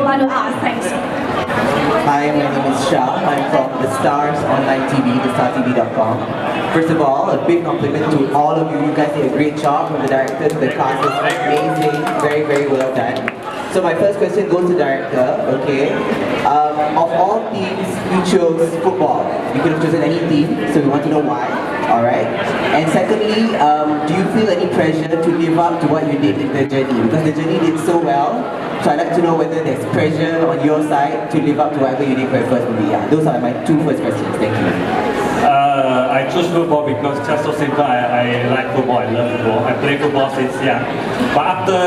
would like to ask? Thanks. Hi, my name is Shah. I'm from the Stars Online TV, thestartv.com. First of all, a big compliment to all of you. You guys did a great job. From the director to the cast, was amazing. Very, very well done. So my first question goes to director. Okay. Of all teams, you chose football. You could have chosen any team, so we want to know why. Alright. And secondly, do you feel any pressure to live up to what you did in the journey? Because the journey did so well. So I'd like to know whether there's pressure on your side to live up to whatever you did for your first movie. Yeah, those are my two first questions. Thank you. I choose football because just so simple, I like football, I love football. I play football since young. But after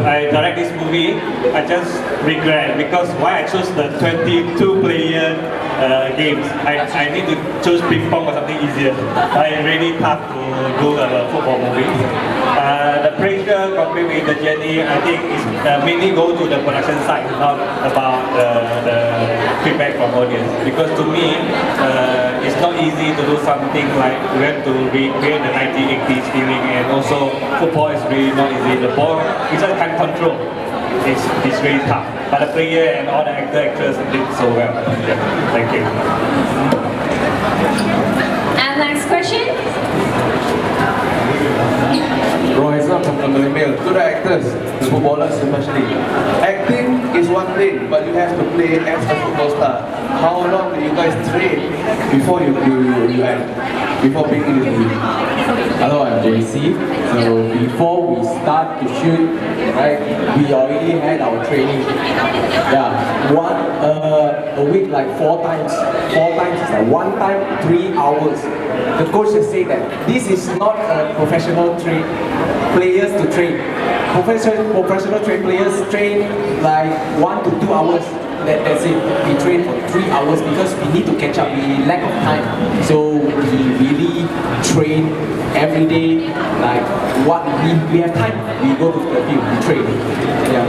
I direct this movie, I just regret because why I chose the 22 player games. I need to choose ping pong or something easier. It's really tough to do a football movie. The pressure compared with the journey, I think is mainly go to the production side, not about the feedback from audience. Because to me, it's not easy to do something like we have to recreate the 1980s feeling, and also football is really not easy. The ball, you just can't control. It's really tough. But the player and all the actors did so well. Yeah. Thank you. And next question. Royza from the Mail. To the actors, the footballers especially. Acting is one thing, but you have to play as a football star. How long do you guys train before you act? Before being in the movie? Hello, I'm JC. So before we start to shoot, right, we already had our training. Yeah, a week like four times. Four times is like one time 3 hours. The coach has said that this is not a professional players to train. Professional train players train like 1 to 2 hours. That's it. We train for 3 hours because we need to catch up. We lack of time. So we really train every day. Like what we have time, we go to the field, we train. Yeah.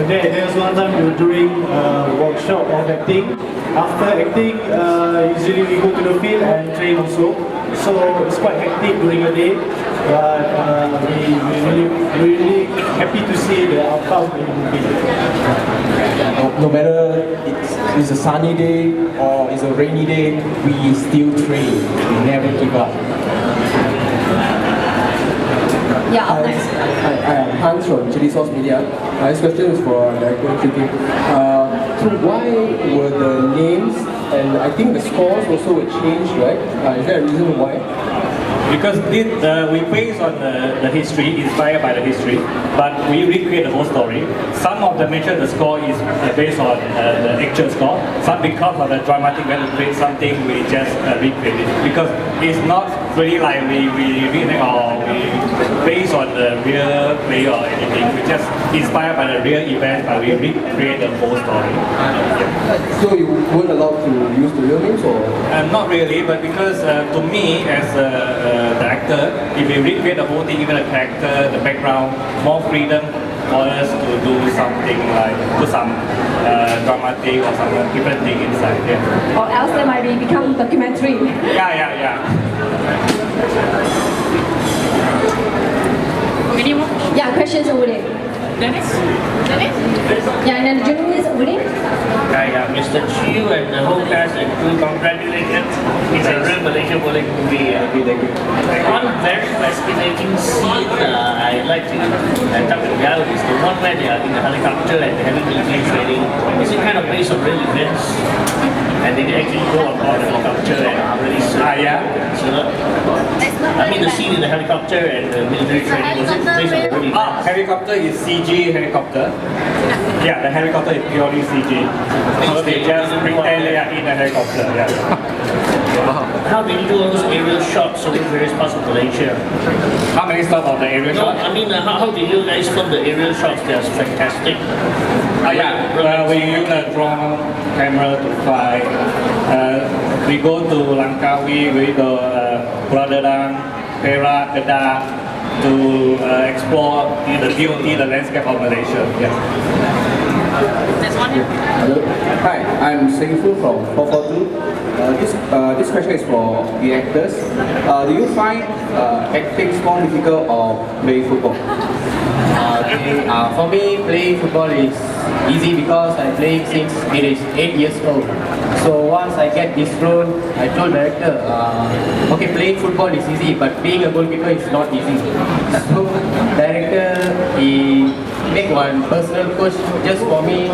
There was one time we were doing a workshop of acting. After acting, usually we go to the field and train also. So it's quite hectic during the day, but we're really happy to see the outcome in the movie. No matter it's a sunny day or it's a rainy day, we still train. We never give up. Yeah, up next. Hi, I'm Hans from Chili Sauce Media. This question is for director Chiki. So why were the names and I think the scores also were changed, right? Is there a reason why? Because we based on the history, inspired by the history, but we recreate the whole story. Some of the major the score is based on the actual score. Some because of the dramatic way to create something, we just recreate it. Because it's not really like we remake or we based on the real play or anything. We just inspired by the real event, but we recreate the whole story. So you weren't allowed to use the real names or? Not really, but because to me as the actor, if you recreate the whole thing, even the character, the background, more freedom for us to do something like put some dramatic or some different thing inside. Yeah. Or else they might become documentary. Yeah. Any more? Yeah, questions over there. Dennis? Yeah, and then the journalist over there. Mr. Chiu and the whole cast and crew, congratulations. It's a real Malaysia bowling movie. One very fascinating scene I'd like to talk about is the one where they are in the helicopter and they're having military training. Is it kind of based on real events? And they actually go on board the helicopter and really so, I mean the scene in the helicopter and the military training, was it based on real events? Helicopter is CG helicopter. Yeah, the helicopter is purely CG. So they just pretend they are in a helicopter. Yeah. How did you do all those aerial shots over various parts of Malaysia? How many stops of the aerial shots? I mean, how did you guys film the aerial shots? They're fantastic. We use a drone camera to fly. We go to Langkawi, we go Pulau Dedang, Perak, Kedah to explore the beauty, the landscape of Malaysia. Yeah. There's one here. Hello. Hi, I'm Singfu from 442. this question is for the actors. Do you find acting more difficult or playing football? For me, playing football is easy because I play since it is 8 years old. So once I get this role, I told the director, okay, playing football is easy, but being a goalkeeper is not easy. So director, he make one personal coach just for me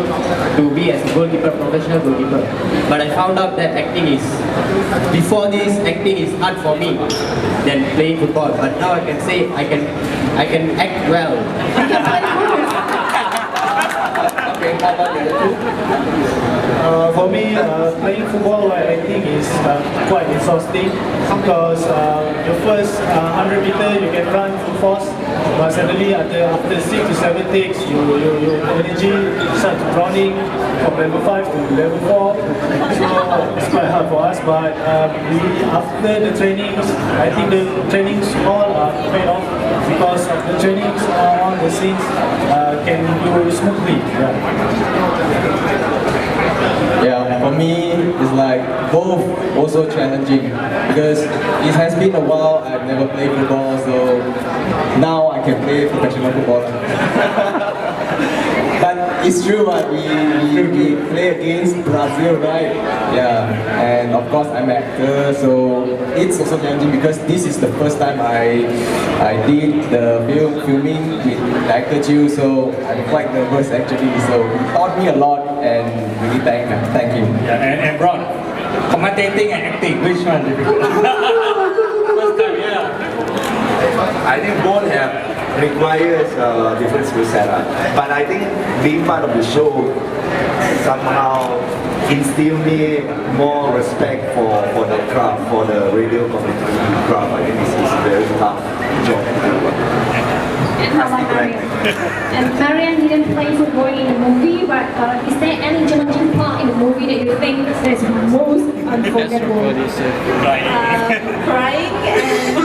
to be as a goalkeeper, professional goalkeeper. But I found out that before this, acting is hard for me than playing football. But now I can say I can act well. Okay, how about the other two? For me, playing football, I think is quite exhausting because the first 100 meter you can run full force, but suddenly after 6 to 7 takes, your energy starts drowning from level 5 to level 4. So it's quite hard for us. But after the trainings, I think the trainings all are paid off because of the trainings, all the scenes can do smoothly. Yeah, for me, it's like both also challenging because it has been a while I've never played football, so now I can play professional football. But it's true, we play against Brazil, right? Yeah, and of course I'm an actor, so it's also challenging because this is the first time I did the filming with actor Chiu, so I'm quite nervous actually. So he taught me a lot, and really thank him. Yeah, and Ron, commentating and acting, which one difficult? First time, yeah. I think both requires different skill set. But I think being part of the show somehow instill me more respect for the craft, for the radio commentary craft. I think this is a very tough job to do. And how about Marian? And Marian didn't play football in the movie, but is there any challenging part in the movie that you think is most unforgettable? Crying and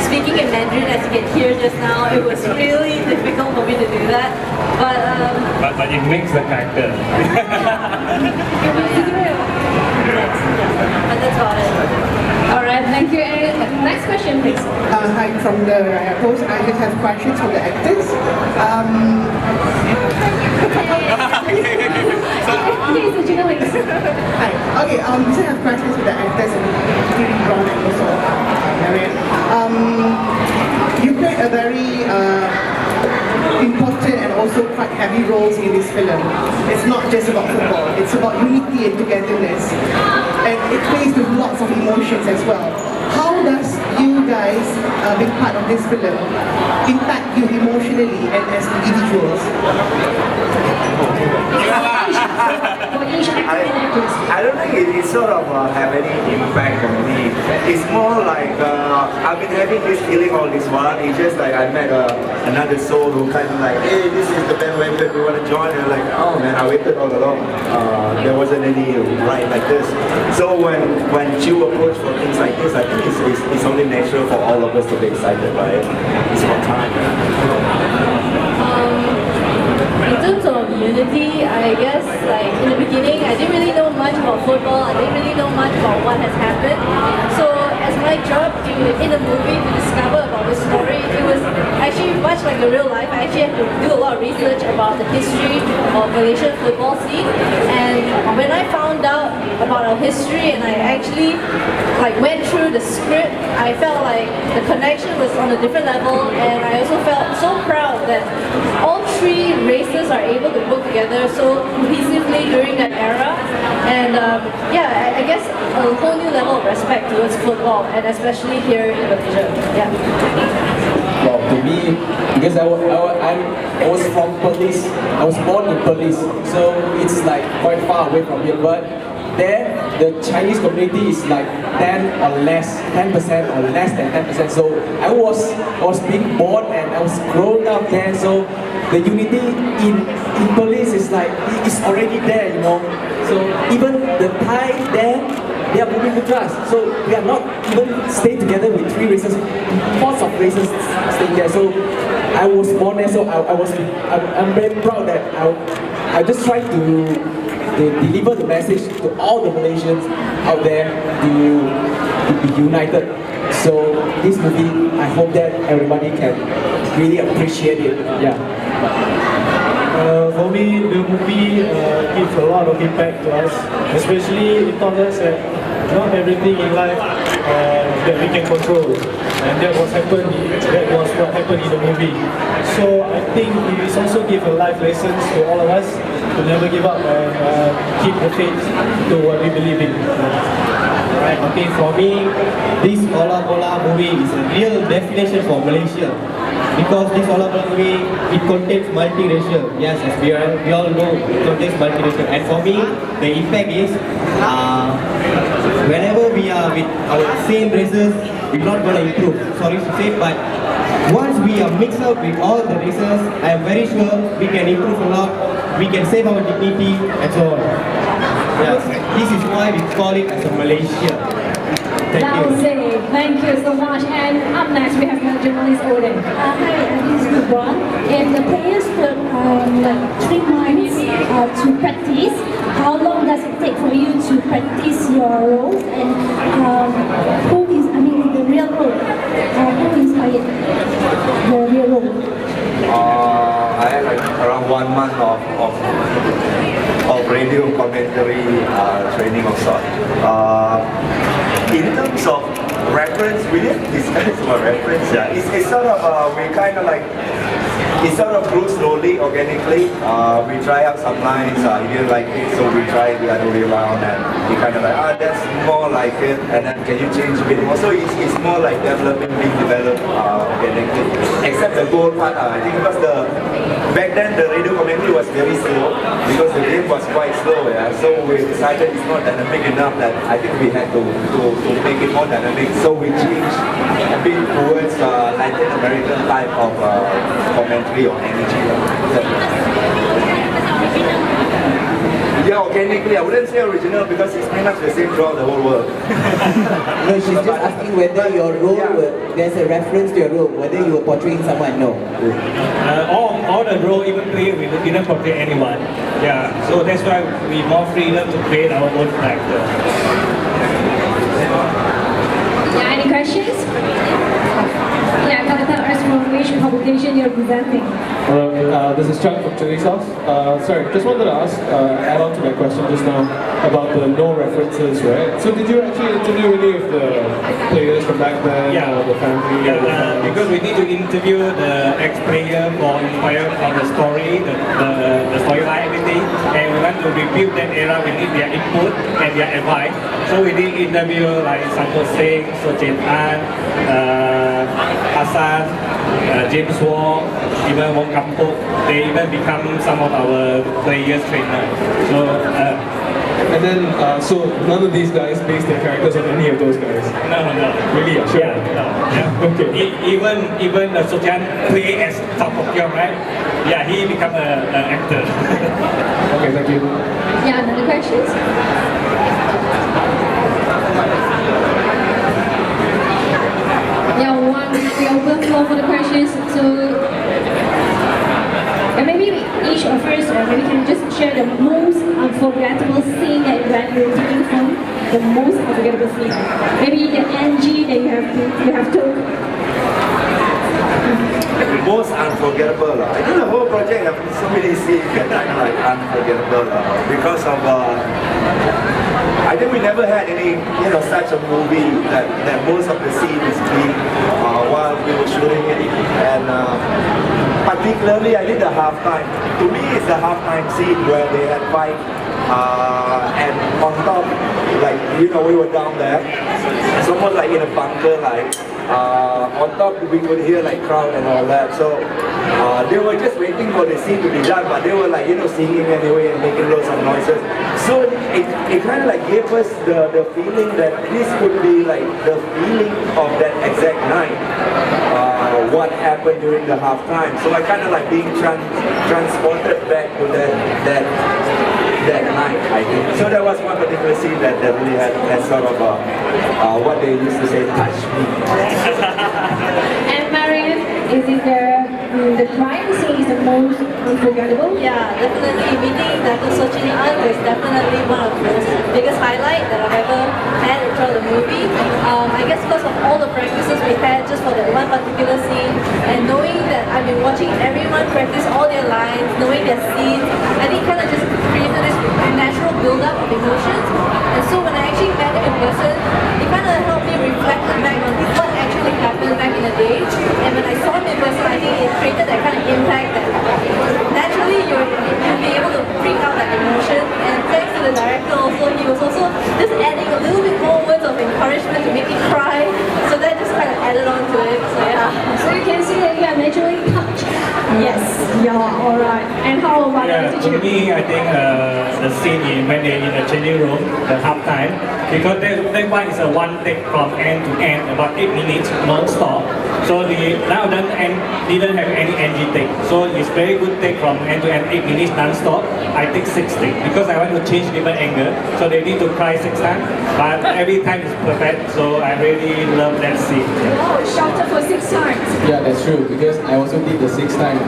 speaking in Mandarin as you can hear just now. It was really difficult for me to do that, But it makes the character. it was real. But that's about it. Alright, thank you. And next question, please. Hi, from the host. I just have questions for the actors. He's a journalist. Hi. Okay. So I have questions for the actors, including Ron and also Marian. You played a very important and also quite heavy roles in this film. It's not just about football. It's about unity and togetherness, and it plays with lots of emotions as well. How does you guys, being part of this film, impact you emotionally and as individuals? I don't think it sort of have any impact on me. It's more like I've been having this feeling all this while. It's just like I met another soul who kind of like, hey, this is the bandwagon we want to join. And like, oh man, I waited all along. There wasn't any right like this. So when Chiu approached for things like this, I think it's only natural for all of us to be excited by it. It's about time. In terms of unity, I guess like in the beginning I didn't really know much about football, I didn't really know much about what has happened. So as my job in the movie to discover about the story, it was actually much like a real life. I actually had to do a lot of research about the history of Malaysian football scene, and when I found out about our history and I actually like went through the script, I felt like the connection was on a different level, and I also felt so proud that all three races are able to work together so cohesively during that era. And yeah, I guess a whole new level of respect towards football, and especially here in Malaysia. Yeah. Well, to me, because I was from Perlis, I was born in Perlis, so it's like quite far away from here. But there, the Chinese community is like 10% or less than 10%. So I was being born and I was grown up there. So the unity in Perlis is like it's already there, you know. So even the Thai there, they are moving with us. So we are not even staying together with three races, lots of races staying there. So I was born there, so I'm very proud that I just tried to they deliver the message to all the Malaysians out there to be united. So this movie, I hope that everybody can really appreciate it. Yeah. For me, the movie gives a lot of impact to us, especially it taught us that not everything in life that we can control, and that was what happened in the movie. So I think it is also give a life lessons to all of us to never give up and keep the faith to what we believe in. Right, okay, for me, this Ola Bola movie is a real definition for Malaysia. Because this Ola Bola movie, it contains multiracial. Yes, as we all know, it contains multiracial. And for me, the impact is, whenever we are with our same races, we're not going to improve. Sorry to say, but once we are mixed up with all the races, I am very sure we can improve a lot. We can save our dignity and so on. Yes, this is why we call it as a Malaysia. Thank you. Thank you so much. And up next we have the journalist Odin. Hi, this is Ron. And the players took like 3 months to practice. How long does it take for you to practice your roles? And who is, I mean, the real role? Who inspired the real role? I had like around 1 month of radio commentary training of sorts. In terms of reference, we didn't discuss about reference. Yeah, it's sort of we kind of like it sort of grew slowly, organically. We try out some lines. He didn't like it, so we tried the other way around, and he kind of like, that's more like it. And then can you change a bit more? So it's more like development, being developed organically. Except the goal part, I think because back then the radio commentary was very slow because the game was quite slow. Yeah, so we decided it's not dynamic enough that I think we had to make it more dynamic. So we changed a bit towards Latin American type of commentary or energy. Yeah, organically, I wouldn't say original because it's pretty much the same throughout the whole world. No, she's just asking whether your role, there's a reference to your role, whether you were portraying someone. No. All the role, even play, we didn't portray anyone. Yeah, so that's why we more freedom to create our own character. Yeah, any questions? Yeah, can you tell us from which publication you're presenting? Hello, this is Chuck from Chili Sauce. Sorry, just wanted to ask, add on to my question just now about the no references, right? So did you actually interview any of the players from back then, or the family? Yeah, because we need to interview the ex-player for inspire from the story, the storyline, everything, and we want to rebuild that era. We need their input and their advice. So we did interview like Santos Singh, Sochin An, Hassan, James Wong, even Wong Kampuk. They even become some of our players' trainers. So. And then, so none of these guys base their characters on any of those guys? No. Really? Sure. Yeah, no. Yeah. Okay. Even Sotian play as Top of Your, right? Yeah, he become an actor. Okay, thank you. Yeah, another questions? Yeah, we open floor for the questions. So, maybe each of us, maybe can just share the most unforgettable scene that you were taking from the most unforgettable scene. Maybe the NG that you have took. The most unforgettable. I think the whole project have so many scenes that kind of like unforgettable because of. I think we never had any, such a movie that most of the scene is being while we were shooting it, and particularly I did the halftime. To me, it's the halftime scene where they had fight, and on top, like we were down there, it's almost like in a bunker, like. On top we could hear like crowd and all that, so they were just waiting for the scene to be done, but they were like singing anyway and making lots of noises. So it kind of like gave us the feeling that this could be like the feeling of that exact night, what happened during the halftime. So I kind of like being transported back to that night, I think. So there was one particular scene that really had sort of what they used to say, touch me. And Marian, is it the crime scene is the most unforgettable? Yeah, definitely. Meeting Dr. JOSHUAONGS was definitely one of the biggest highlights that I've ever had throughout the movie. I guess because of all the practices we had just for that one particular scene, and knowing that I've been watching everyone practice all their lines, knowing their scenes, I think kind of just created this natural build-up of emotions. And so when I actually met him in person, it kind of helped me reflect back on what actually happened back in the day. And when I saw him in person, I think it created that kind of impact that naturally you'll be able to bring out that emotion. And thanks to the director also, he was also just adding a little bit more words of encouragement to make me cry. So that just kind of added on to it. So yeah. So you can see that you are naturally touched. Yes, yeah, alright. And how about Yeah, the to attitude? me, I think the scene when they're in the changing room, the half time, because that one is a one take from end to end, about 8 minutes non-stop. So the now done and didn't have any NG take. So it's very good take from end to end, 8 minutes non-stop. I take 6 take because I want to change different angle. So they need to cry 6 times, but every time is perfect. So I really love that scene. Wow, shouted for 6 times. Yeah, that's true because I also did the 6 times.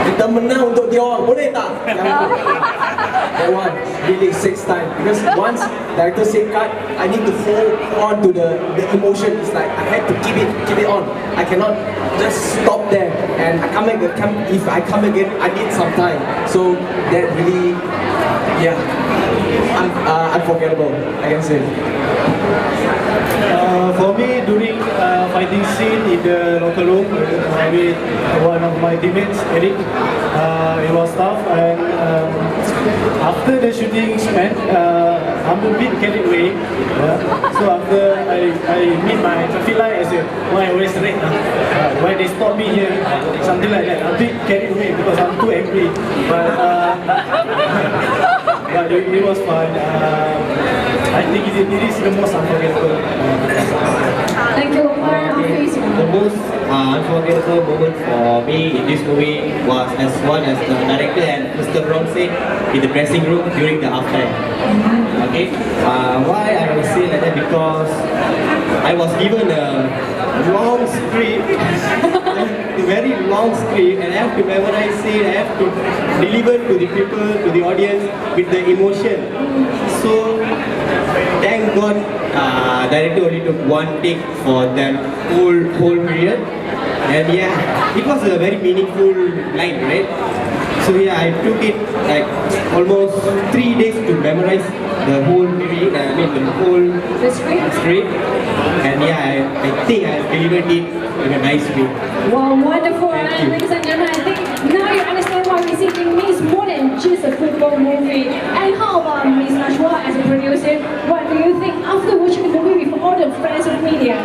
Kita menang untuk dia orang, boleh tak? That one, really 6 times because once director say cut, I need to hold on to the emotion. It's like I had to keep it on. I cannot just stop there. And I if I come again, I need some time. So that really, yeah, unforgettable, I can say. For me, during fighting scene in the locker room with one of my teammates, Eric, it was tough. And after the shooting end, I'm a bit carried away. So after I meet my traffic light, I said, why always red? Why they stop me here? Something like that. I'm a bit carried away because I'm too angry. But it was fun. I think it is the most unforgettable. Thank you, The most unforgettable moment for me in this movie was as the director and Mr. Brown said in the dressing room during the halftime. Okay, why I will say like that because I was given a long script, a very long script, and I have to memorize it. I have to deliver to the people, to the audience with the emotion. So thank God, director only took one take for that whole period, and yeah, it was a very meaningful line, right? So yeah, I took it like almost 3 days to memorize the whole movie. I mean the whole script, and yeah, I think I delivered it in a nice way. Wow, wonderful. And ladies and gentlemen, I think now you understand why Receiving means more than just a football movie. And how about Ms. Nashwa as a producer? What do you think after watching the movie with all the friends of media?